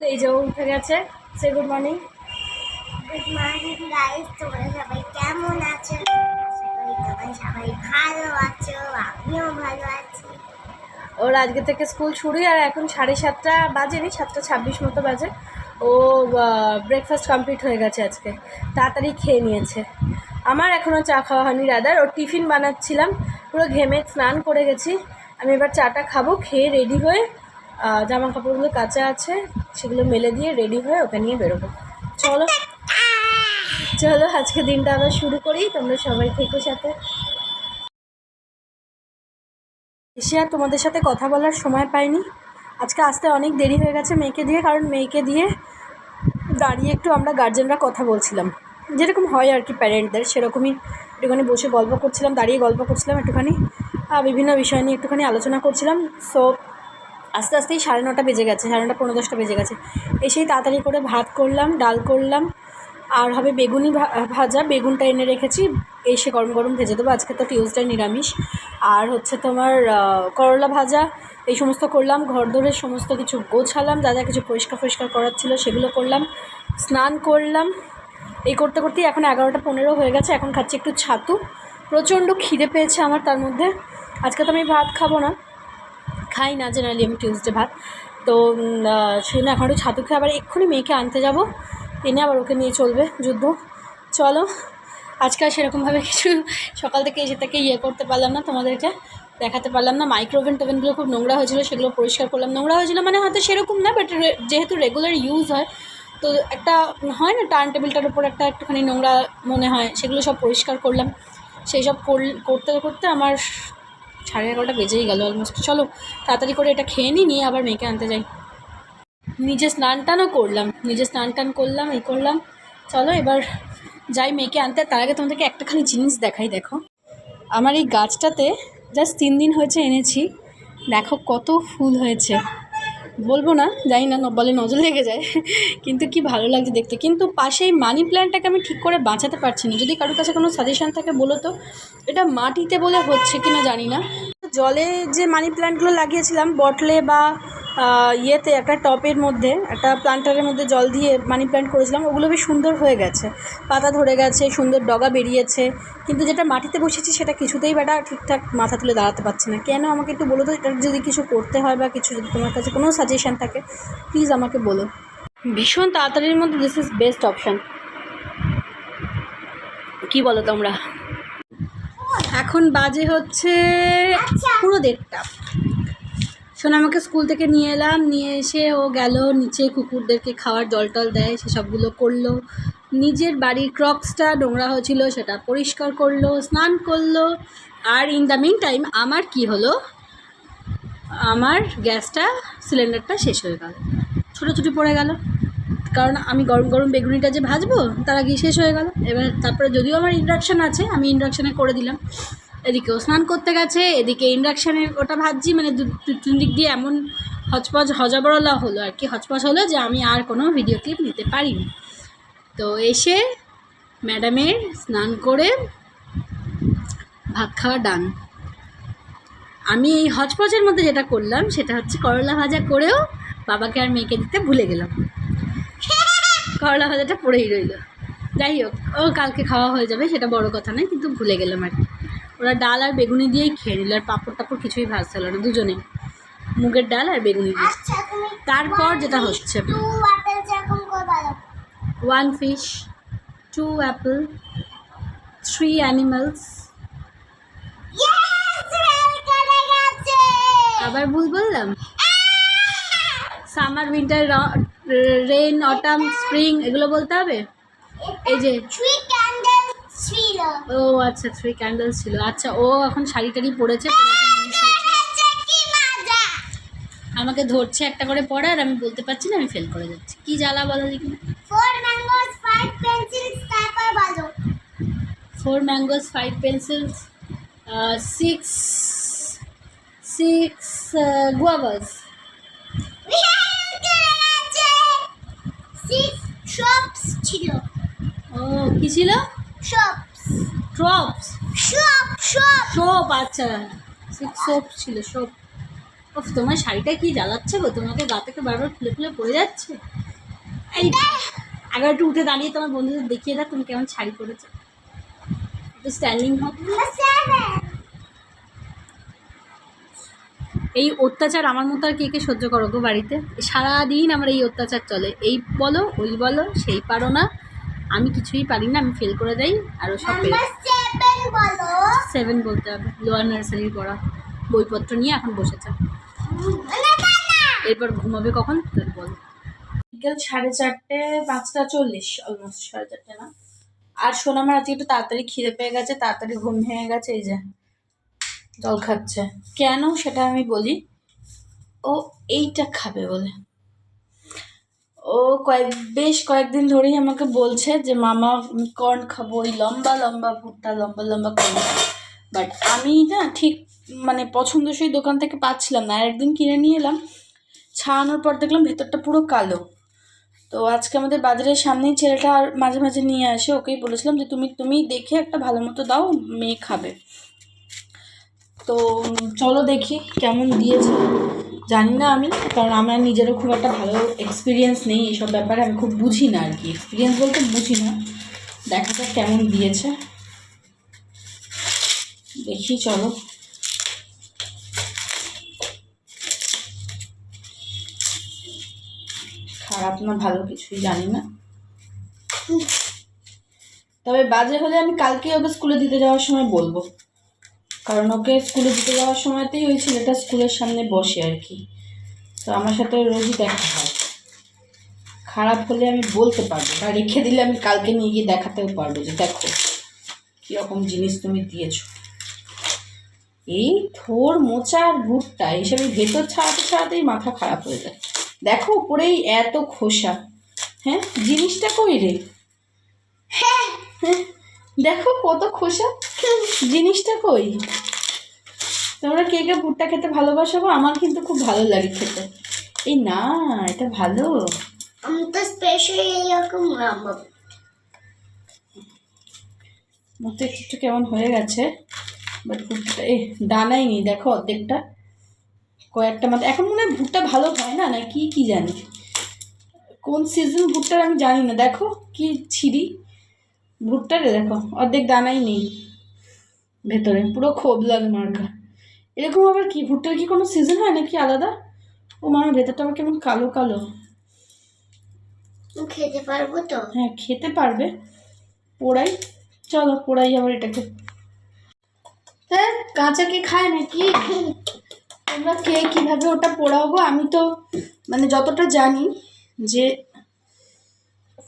এই যে উঠে গেছে। সে good morning. Good morning guys, তোমরা সবাই কেমন আছো? আশা করি তোমরা সবাই ভালো আছো, আমিও ভালো আছি। ওর আজকে থেকে স্কুল শুরুই, আর এখন 7:30 বাজেনি, 7:26 মতো বাজে। ও ব্রেকফাস্ট কমপ্লিট হয়ে গেছে আজকে, তাড়াতাড়ি খেয়ে নিয়েছে। আমার এখনও চা খাওয়া হয়নি, রাদার ওর টিফিন বানাচ্ছিলাম, পুরো ঘেমে স্নান করে গেছি। আমি এবার চাটা খাবো, খেয়ে রেডি হয়ে জামা কাপড়গুলো কাচা আছে সেগুলো মেলে দিয়ে রেডি হয়ে ওকে নিয়ে বেরোবো। চলো চলো আজকে দিনটা আবার শুরু করি, তোমরা সবাই থেকো সাথে। এসে আর তোমাদের সাথে কথা বলার সময় পাইনি, আজকে আসতে অনেক দেরি হয়ে গেছে মেয়েকে দিয়ে, কারণ মেয়েকে দিয়ে দাঁড়িয়ে একটু আমরা গার্জেনরা কথা বলছিলাম, যেরকম হয় আর কি প্যারেন্টদের, সেরকমই একটুখানি বসে গল্প করছিলাম, দাঁড়িয়ে গল্প করছিলাম একটুখানি, বিভিন্ন বিষয় নিয়ে একটুখানি আলোচনা করছিলাম। সো আস্তে আস্তেই 9:30 বেজে গেছে, 9:30 পৌনে 10টা বেজে গেছে। এসেই তাড়াতাড়ি করে ভাত করলাম, ডাল করলাম, আর হবে বেগুনি ভাজা, বেগুনটা এনে রেখেছি, এসে গরম গরম ভেজে দেবো। আজকে তো টিউসডে নিরামিষ। আর হচ্ছে তোমার করলা ভাজা, এই সমস্ত করলাম, ঘর দোরের সমস্ত কিছু গোছালাম, যা যা কিছু পরিষ্কার করার ছিল সেগুলো করলাম, স্নান করলাম। এই করতে করতেই এখন 11:15 হয়ে গেছে। এখন খাচ্ছি একটু ছাতু, প্রচণ্ড খিদে পেয়েছে আমার। তার মধ্যে আজকে তো আমি ভাত খাবো না, খাই না জেনারেলি আমি টিউসডে ভাত, তো সেই না এখন একটু ছাতু খেয়ে আবার এক্ষুনি মেয়েকে আনতে যাব, এনে আবার ওকে নিয়ে চলবে যুদ্ধ। চলো, আজকে আর সেরকমভাবে কিছু সকাল থেকে এসে থেকে করতে পারলাম না, তোমাদেরকে দেখাতে পারলাম না। মাইক্রোওভেন টোভেনগুলো খুব নোংরা হয়েছিলো, সেগুলো পরিষ্কার করলাম। নোংরা হয়েছিলো মানে হয়তো সেরকম না, বাট যেহেতু রেগুলার ইউজ হয়, তো একটা হয় না টার্ন টেবিলটার উপর একটুখানি নোংরা মনে হয়, সেগুলো সব পরিষ্কার করলাম। সেই সব করতে করতে আমার 11:30 বেজেই গেল অলমোস্ট। চলো তাড়াতাড়ি করে এটা খেয়ে নিয়ে আবার মেয়েকে আনতে যাই। নিজে স্নান টানও করলাম, এই করলাম। চলো এবার যাই মেয়েকে আনতে। তার আগে তোমাদেরকে একটাখানি জিনিস দেখাই। দেখো, আমার এই গাছটাতে জাস্ট 3 দিন হয়েছে এনেছি, দেখো কত ফুল হয়েছে। বলবো না, জানি না বলে নজর লেগে যায়, কিন্তু কি ভালো লাগছে দেখতে। কিন্তু পাশে এই মানি প্ল্যান্টটাকে আমি ঠিক করে বাঁচাতে পারছি না, যদি কারোর কাছে কোনো সাজেশান থাকে বলো তো। এটা মাটিতে বলে হচ্ছে কি না জানি না। জলে যে মানি প্ল্যান্টগুলো লাগিয়েছিলাম বটলে বা ইয়েতে, একটা টপের মধ্যে, একটা প্লান্টারের মধ্যে জল দিয়ে মানি প্ল্যান্ট করেছিলাম, ওগুলো বেশ সুন্দর হয়ে গেছে, পাতা ধরে গেছে, সুন্দর ডগা বেরিয়েছে। কিন্তু যেটা মাটিতে বসেছি সেটা কিছুতেই বেটা ঠিকঠাক মাথা তুলে দাঁড়াতে পারছে না। কেন আমাকে একটু বলো তো, এটার যদি কিছু করতে হয় বা কিছু, যদি তোমার কাছে কোনো সাজেশান থাকে প্লিজ আমাকে বলো। ভীষণ তাড়াতাড়ির মধ্যে দিস ইজ বেস্ট অপশান, কি বলো তোমরা? এখন বাজে হচ্ছে পুরো 1:30। শোনো, আমাকে স্কুল থেকে নিয়ে এলাম, নিয়ে এসে ও গেল নিচে কুকুরদেরকে খাওয়ার জল টল দেয়, সেসবগুলো করলো। নিজের বাড়ির ক্রক্সটা নোংরা হয়েছিল সেটা পরিষ্কার করলো, স্নান করলো। আর ইন দ্য মিন টাইম আমার কি হলো, আমার গ্যাসটা সিলিন্ডারটা শেষ হয়ে গেল, ছুটোছুটি পড়ে গেল। কারণ আমি গরম গরম বেগুনিটা যে ভাজবো তার আগে শেষ হয়ে গেল। এবার তারপরে যদিও আমার ইন্ডাকশান আছে, আমি ইন্ডাকশানে করে দিলাম। এদিকেও স্নান করতে গেছে, এদিকে ইন্ডাকশানে ওটা ভাজছি, মানে তিন দিক দিয়ে এমন হজবরলা হলো আর কি, হচপচ হলো যে আমি আর কোনো ভিডিও ক্লিপ নিতে পারিনি। তো এসে ম্যাডামের স্নান করে ভাত খাওয়া ডান। আমি এই হচপচের মধ্যে যেটা করলাম সেটা হচ্ছে করলা ভাজা করেও বাবাকে আর মেয়েকে দিতে ভুলে গেলাম। করলা ভাজাটা পড়েই রইল। যাই হোক, ও কালকে খাওয়া হয়ে যাবে, সেটা বড় কথা নয়, কিন্তু ভুলে গেলাম আর কি। ওরা ডাল আর বেগুনি দিয়েই খেয়ে নিল, আর পাঁপড় টাপড় কিছুই ভাজতে হলো না, দুজনেই মুগের ডাল আর বেগুনি দিয়ে। তারপর যেটা হচ্ছে 1 fish, 2 apple, 3 animals। আবার ভুল বললাম? Summer, winter, rain, autumn, spring, এগুলো বলতে হবে। এই যে 3 candles ছিল। ও আচ্ছা, 3 ক্যান্ডেলস ছিল। আচ্ছা, ও এখন শাড়ি টাড়ি পরেছে, আমাকে ধরছে একটা করে পড়ে, আর আমি বলতে পারছি না, আমি ফেল করে যাচ্ছি। কি জ্বালা বলো দেখি। 4 mangoes 5 pencils, তারপর বলো। 4 mangoes 5 pencils, 6 guavas। 6 shops ছিল। ও কি ছিল? shops, ট্রপস, সোপ। আচ্ছা, 6 সোপ ছিল, সোপ। তোমার শাড়িটা কি জ্বালাচ্ছে গো, তোমাকে গা থেকে বারবার খুলে খুলে পড়ে যাচ্ছে। এই আগে একটু উঠে দাঁড়িয়ে তোমার বন্ধুদের দেখিয়ে দাও তুমি কেমন শাড়ি পরেছো, একটু স্ট্যান্ডিং হোক। এই অত্যাচার আমার মতো আর কে কে সহ্য করো গো বাড়িতে? সারাদিন আমার এই অত্যাচার চলে, এই বলো ওই বলো, সেই পারো না, আমি কিছুই পারি না, আমি ফেল করে দেই, আরও সব নাম্বার 7 বলো। 7 বলতে হবে, লোয়ার নার্সারির পড়া বইপত্র নিয়ে এখন বসেছে। এরপর ঘুমাবে কখন তোর বল? বিকেল 4:30, 5:40 অলমোস্ট 4:30 না। আর সোনামার আজকে একটু তাড়াতাড়ি খিদে পেয়ে গেছে, তাড়াতাড়ি ঘুম ভেঙে গেছে, এই যে জল খাচ্ছে। কেন সেটা আমি বলি, ও এইটা খাবে বলে। ও বেশ কয়েকদিন ধরেই আমাকে বলছে যে মামা কর্ন খাবো, ওই লম্বা লম্বা ভুট্টা, লম্বা লম্বা কর্ন। বাট আমি না ঠিক মানে পছন্দসই দোকান থেকে পাচ্ছিলাম না। আর একদিন কিনে নিয়ে এলাম, ছাড়ানোর পর দেখলাম ভেতরটা পুরো কালো। তো আজকে আমাদের বাজারের সামনেই ছেলেটা আর মাঝে মাঝে নিয়ে আসে, ওকেই বলেছিলাম যে তুমি দেখে একটা ভালো মতো দাও, মেয়ে খাবে। তো চলো দেখি কেমন দিয়েছে। জানি না আমি, কারণ আমার নিজেরও খুব একটা ভালো এক্সপিরিয়েন্স নেই এইসব ব্যাপারে, আমি খুব বুঝি না আর কি, এক্সপিরিয়েন্স বলতে বুঝি না। দেখা যাক কেমন দিয়েছে, দেখি চলো। খারাপ না ভালো কিছুই জানি না, তবে বাজে হলে আমি কালকে ওকে স্কুলে দিতে যাওয়ার সময় বলবো, কারণ ওকে স্কুলে দিতে যাওয়ার সময়তেই ওই ছেলেটা স্কুলের সামনে বসে আর কি। তো আমার সাথে রোজই দেখা হয়, খারাপ হলে আমি বলতে পারবো, বা রেখে দিলে আমি কালকে নিয়ে গিয়ে দেখাতেও পারবো যে দেখো কীরকম জিনিস তুমি দিয়েছো। এই থোর মোচা আর ভুট্টা এইসব ভেতর ছাড়াতে ছাড়াতেই মাথা খারাপ হয়ে যায়। দেখো উপরেই এত খোসা, হ্যাঁ জিনিসটা কই রে? হ্যাঁ দেখো কত খোসা, জিনিসটা কই? তোমরা কে কে ভুট্টা খেতে ভালোবাসো? আমার কিন্তু খুব ভালো লাগে খেতে। এই না এটা ভালো, আমি তো স্পেশালি এরকম রান্না। মতো একটু কেমন হয়ে গেছে, বাট ভুট্টা দানাই নেই দেখো অর্ধেকটা, কয়েকটা মাত্র। এখন মনে হয় ভুট্টা ভালো হয় না, না কি জানি কোন সিজন ভুট্টার আমি জানি না। দেখো কি ছিঁড়ি ভুট্টারে, দেখো অর্ধেক দানাই নেই ভেতরে, পুরো খোবলাল মার্কা। এরকম আবার কি ভুট্টার কি কোনো সিজন হয় নাকি আলাদা? ও মার ভেতরটা আমার কেমন কালো কালো। খেতে পারবো তো? হ্যাঁ খেতে পারবে, পোড়াই, চলো পোড়াই আবার এটাকে। হ্যাঁ কাঁচা কে খায় নাকি? তোমরা কে কীভাবে ওটা পোড়াবো? আমি তো মানে যতটা জানি যে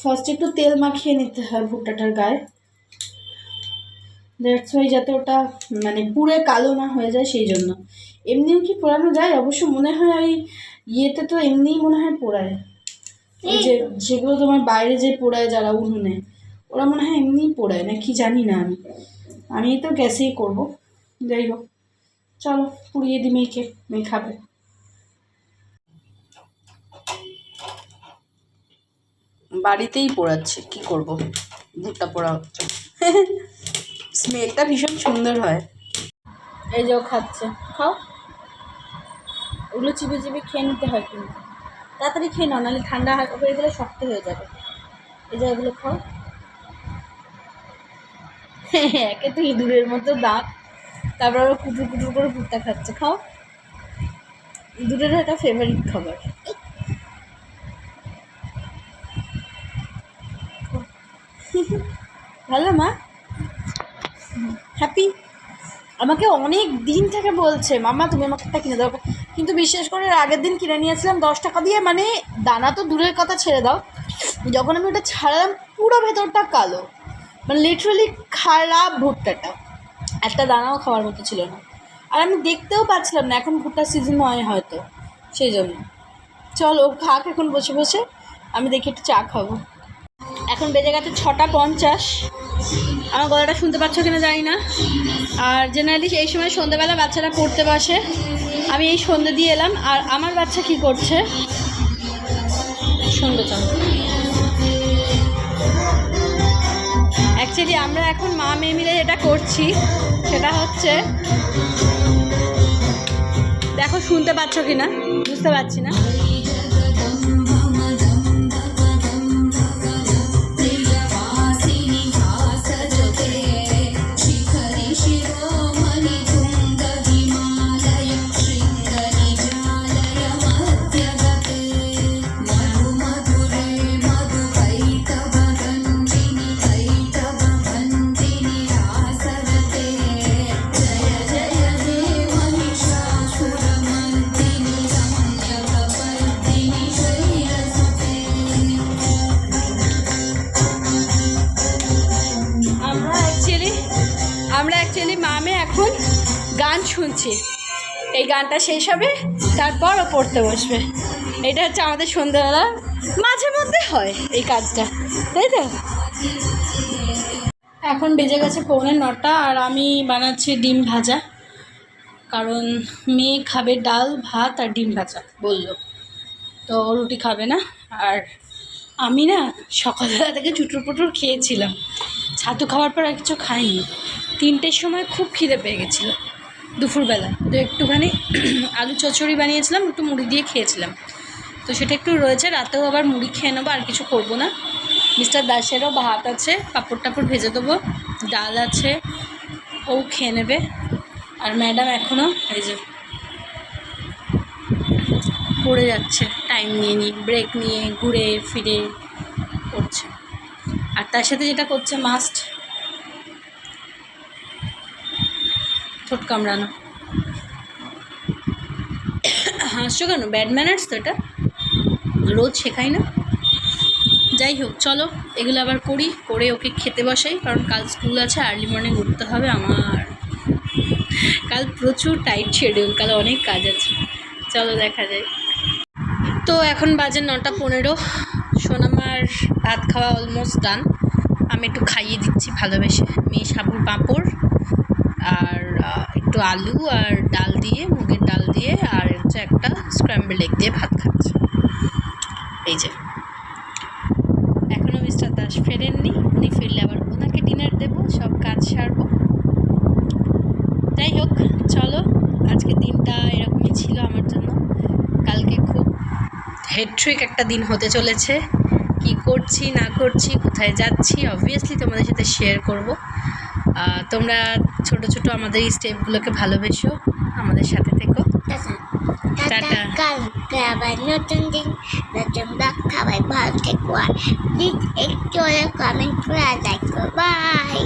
ফার্স্ট একটু তেল মাখিয়ে নিতে হয় ভুট্টাটার গায়ে, দ্যাটস ওয়াই, যাতে ওটা মানে পুরো কালো না হয়ে যায় সেই জন্য। এমনিও কি পোড়ানো যায়? অবশ্য মনে হয় ওই ইয়েতে তো এমনিই মনে হয় পোড়ায়, এই যে যেগুলো তোমার বাইরে যে পোড়ায় যারা উনুনে, ওরা মনে হয় এমনিই পোড়ায় না কি জানি না। আমি তো গ্যাসেই করবো। যাই হোক চলো পুড়িয়ে দিই মেয়েকে, মেয়ে খাবে। বাড়িতেই পোড়াচ্ছে, কি করব, ভুট্টা পোড়া হচ্ছে। স্মেলটা ভীষণ সুন্দর হয়। এই যে ও খাচ্ছে, খাও। ওগুলো চিপে চিপে খেয়ে নিতে হয়, কিন্তু তাড়াতাড়ি খেয়ে নাও, নাহলে ঠান্ডা হয়ে গেলে শক্ত হয়ে যাবে। এই যে এগুলো খাও। একে তো ইঁদুরের মতো দাঁত, তারপর আবার কুটুর কুটুর করে ভুট্টা খাচ্ছে, খাও। ইঁদুরের একটা ফেভারিট খাবার। ভালো মা, হ্যাপি। আমাকে অনেক দিন থেকে বলছে মামা তুমি আমাকে একটা কিনে দাও, কিন্তু বিশেষ করে আগের দিন কিনে নিয়েছিলাম 10 টাকা দিয়ে, মানে দানা তো দূরের কথা ছেড়ে দাও, যখন আমি ওটা ছাড়ালাম পুরো ভেতরটা কালো, মানে লিটারালি খারাপ ভুট্টাটা, একটা দানাও খাওয়ার মতো ছিল না। আর আমি দেখতেও পাচ্ছিলাম না, এখন ভুট্টার সিজন নয় হয়তো সেই জন্য। চলো খাক এখন বসে বসে, আমি দেখি একটু চা খাবো। এখন বেজে গেছে 6:50। আমার গলাটা শুনতে পাচ্ছ কিনা জানি না। আর জেনারেলি এই সময় সন্ধ্যেবেলা বাচ্চারা পড়তে বসে, আমি এই সন্ধ্যে দিয়ে এলাম। আর আমার বাচ্চা কি করছে সন্ধ্যে চান। অ্যাকচুয়ালি আমরা এখন মা মেয়ে মিলে যেটা করছি সেটা হচ্ছে, দেখো শুনতে পাচ্ছ কি না বুঝতে পারছি না। শুনছি। এই গানটা শেষ হবে, তারপর ও পড়তে বসবে। এটা হচ্ছে আমাদের সন্ধ্যেবেলা মাঝে মধ্যে হয় এই কাজটা, তাই তো? এখন বেজে গেছে 8:45 আর আমি বানাচ্ছি ডিম ভাজা, কারণ মেয়ে খাবে ডাল ভাত আর ডিম ভাজা বললো, তো রুটি খাবে না। আর আমি না সকালবেলা থেকে চুটুর পুটুর খেয়েছিলাম, ছাতু খাওয়ার পর আর কিছু খাইনি। 3টের সময় খুব খিদে পেয়ে গেছিলো দুপুরবেলা, তো একটুখানি আলু চচ্চড়ি বানিয়েছিলাম, একটু মুড়ি দিয়ে খেয়েছিলাম, তো সেটা একটু রয়েছে। রাতেও আবার মুড়ি খেয়ে নেবো, আর কিছু করবো না। মিস্টার দাসেরও ভাত আছে, পাঁপড় টাপড় ভেজে দেবো, ডাল আছে, ও খেয়ে নেবে। আর ম্যাডাম এখনও এই যে পড়ে যাচ্ছে, টাইম নিয়ে ব্রেক নিয়ে ঘুরে ফিরে করছে। আর তার সাথে যেটা করছে মাস্ট ঠোঁট কামড়ানো। হাসছো কেন? ব্যাড ম্যানার্স তো, এটা রোজ শেখাই না। যাই হোক, চলো এগুলো আবার করি, করে ওকে খেতে বসাই, কারণ কাল স্কুল আছে, আর্লি মর্নিং উঠতে হবে আমার। কাল প্রচুর টাইট শিডিউল, কাল অনেক কাজ আছে। চলো দেখা যায়। তো এখন বাজে 9:15। সোনামার ভাত খাওয়া অলমোস্ট ডান। আমি একটু খাইয়ে দিচ্ছি ভালোবেসে। মেয়ে সাবুর পাঁপড় আর একটু আলু আর ডাল দিয়ে, মুগের ডাল দিয়ে, আর হচ্ছে একটা স্ক্র্যাম্বল এগ দিয়ে ভাত খাচ্ছে। এই যে এখনও মিস্টার দাস ফেরেননি, উনি ফিরলে আবার ওনাকে ডিনার দেবো, সব কাজ সারবো। যাই হোক, চলো আজকে দিনটা এরকমই ছিল আমার জন্য। কালকে খুব হেট্রিক একটা দিন হতে চলেছে। কি করছি না করছি, কোথায় যাচ্ছি, অবভিয়াসলি তোমাদের সাথে শেয়ার করব। তোমরা ছোট ছোট আমাদের এই স্টেপগুলোকে ভালোবেসো, আমাদের সাথে থেকো। টাটা। কালকে আবার নতুন দিন, নতুন ব্লগ, সবাই ভালো থেকো। আর প্লিজ একটু কমেন্ট করে লাইক করো। বাই।